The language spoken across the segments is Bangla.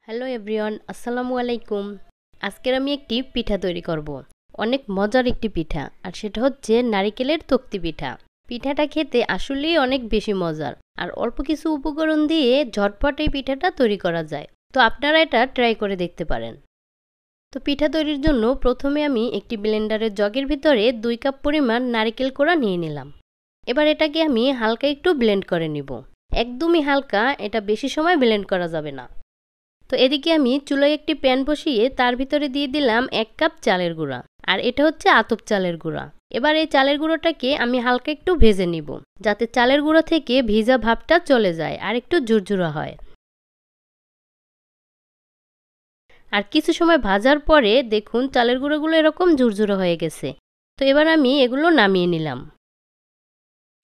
হ্যালো এভরিওয়ান, আসসালামু আলাইকুম। আজকের আমি একটি পিঠা তৈরি করব। অনেক মজার একটি পিঠা, আর সেটা হচ্ছে নারিকেলের তক্তি পিঠা। পিঠাটা খেতে আসলেই অনেক বেশি মজার, আর অল্প কিছু উপকরণ দিয়ে ঝটপট এই পিঠাটা তৈরি করা যায়। তো আপনারা এটা ট্রাই করে দেখতে পারেন। তো পিঠা তৈরির জন্য প্রথমে আমি একটি ব্লেন্ডারের জগের ভিতরে 2 কাপ পরিমাণ নারিকেল কোড়া নিয়ে নিলাম। এবার এটাকে আমি হালকা একটু ব্লেন্ড করে নিব। একদমই হালকা, এটা বেশি সময় ব্লেন্ড করা যাবে না। তো এদিকে আমি চুলায় একটি প্যান বসিয়ে তার ভিতরে দিয়ে দিলাম 1 কাপ চালের গুঁড়া, আর এটা হচ্ছে আতপ চালের গুঁড়া। এবার এই চালের গুঁড়োটাকে আমি হালকা একটু ভেজে নিব, যাতে চালের গুঁড়ো থেকে ভিজা ভাবটা চলে যায় আর একটু ঝুরঝুরা হয়। আর কিছু সময় ভাজার পরে দেখুন চালের গুঁড়োগুলো এরকম ঝুরঝুরা হয়ে গেছে। তো এবার আমি এগুলো নামিয়ে নিলাম।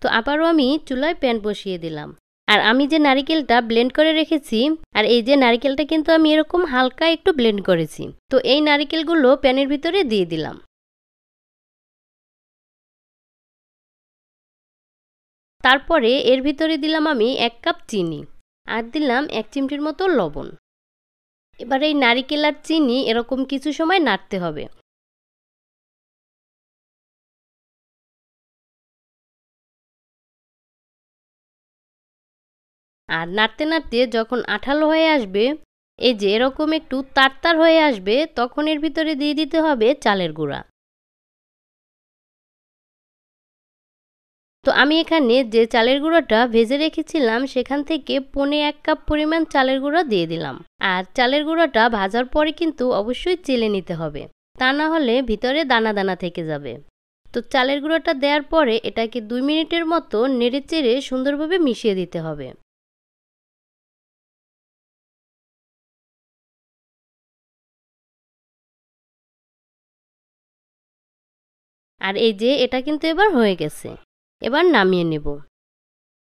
তো আবারও আমি চুলায় প্যান বসিয়ে দিলাম, আর আমি যে নারিকেলটা ব্লেন্ড করে রেখেছি, আর এই যে নারিকেলটা কিন্তু আমি এরকম হালকা একটু ব্লেন্ড করেছি। তো এই নারিকেলগুলো প্যানের ভিতরে দিয়ে দিলাম। তারপরে এর ভিতরে দিলাম আমি 1 কাপ চিনি, আর দিলাম 1 চিমটির মতো লবণ। এবার এই নারিকেল আর চিনি এরকম কিছু সময় নাড়তে হবে। আর নাড়তে নাড়তে যখন আঠালো হয়ে আসবে, এই যে এরকম একটু তারতার হয়ে আসবে, তখন এর ভিতরে দিয়ে দিতে হবে চালের গুঁড়া। তো আমি এখানে যে চালের গুঁড়োটা ভেজে রেখেছিলাম সেখান থেকে 1.25 কাপ পরিমাণ চালের গুঁড়ো দিয়ে দিলাম। আর চালের গুঁড়োটা ভাজার পরে কিন্তু অবশ্যই চেলে নিতে হবে, তা না হলে ভিতরে দানা দানা থেকে যাবে। তো চালের গুঁড়োটা দেওয়ার পরে এটাকে 2 মিনিটের মতো নেড়েচেড়ে সুন্দরভাবে মিশিয়ে দিতে হবে। আর এই যে এটা কিন্তু এবার হয়ে গেছে। এবার নামিয়ে নেব।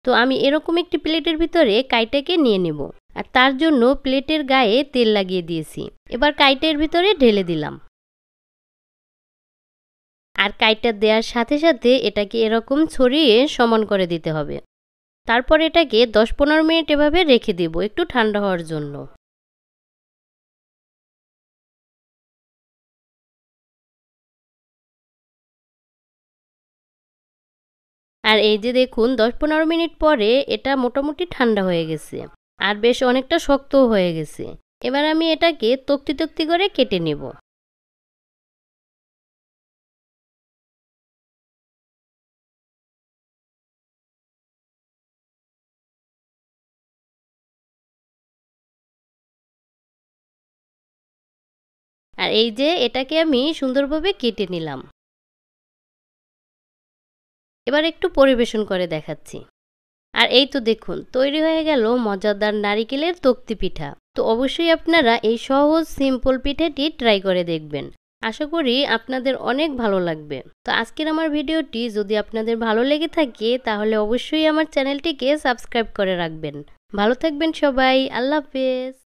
তো আমি এরকম একটি প্লেটের ভিতরে কাইটাকে নিয়ে নেব, আর তার জন্য প্লেটের গায়ে তেল লাগিয়ে দিয়েছি। এবার কাইটের ভিতরে ঢেলে দিলাম, আর কাইটা দেওয়ার সাথে সাথে এটাকে এরকম ছড়িয়ে সমান করে দিতে হবে। তারপর এটাকে 10-15 মিনিট এভাবে রেখে দেব একটু ঠান্ডা হওয়ার জন্য। আর এই যে দেখুন 10-15 মিনিট পরে এটা মোটামুটি ঠান্ডা হয়ে গেছে, আর বেশ অনেকটা শক্তও হয়ে গেছে। এবার আমি এটাকে তক্তি তক্তি করে কেটে নেব। আর এই যে এটাকে আমি সুন্দরভাবে কেটে নিলাম। এবার একটু পরিবেশন করে দেখাচ্ছি। আর এই তো দেখুন তৈরি হয়ে গেল মজাদার নারিকেলের তক্তি পিঠা। তো অবশ্যই আপনারা এই সহজ সিম্পল পিঠাটি ট্রাই করে দেখবেন। আশা করি আপনাদের অনেক ভালো লাগবে। তো আজকের আমার ভিডিওটি যদি আপনাদের ভালো লেগে থাকে তাহলে অবশ্যই আমার চ্যানেলটিকে সাবস্ক্রাইব করে রাখবেন। ভালো থাকবেন সবাই, আল্লাহ হাফেজ।